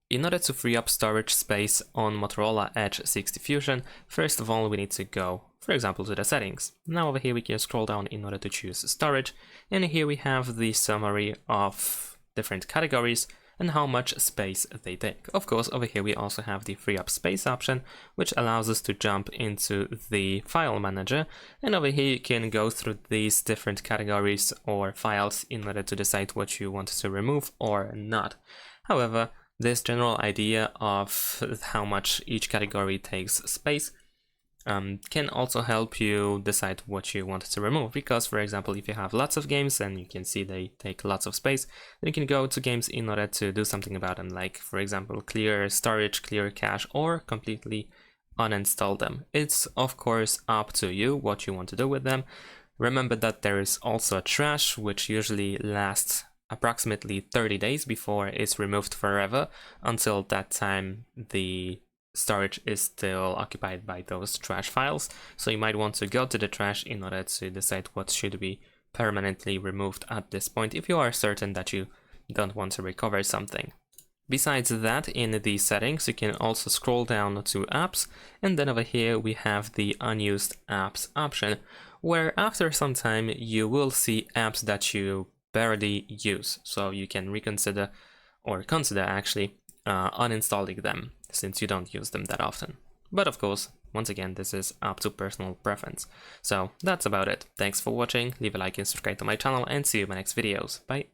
In order to free up storage space on Motorola Edge 60 Fusion, first of all we need to go, for example, to the settings. Now over here we can scroll down in order to choose storage, and here we have the summary of different categories and how much space they take. Of course, over here we also have the free up space option, which allows us to jump into the file manager, and over here you can go through these different categories or files in order to decide what you want to remove or not. However, this general idea of how much each category takes space can also help you decide what you want to remove, because for example, if you have lots of games and you can see they take lots of space, then you can go to games in order to do something about them, like for example clear storage, clear cache, or completely uninstall them. It's of course up to you what you want to do with them. Remember that there is also trash, which usually lasts approximately 30 days before it's removed forever. Until that time the storage is still occupied by those trash files, so you might want to go to the trash in order to decide what should be permanently removed at this point if you are certain that you don't want to recover something. Besides that, in the settings you can also scroll down to apps, and then over here we have the unused apps option, where after some time you will see apps that you barely use, so you can reconsider or consider actually uninstalling them since you don't use them that often. But of course, once again, this is up to personal preference. So that's about it. Thanks for watching, leave a like and subscribe to my channel, and see you in my next videos. Bye!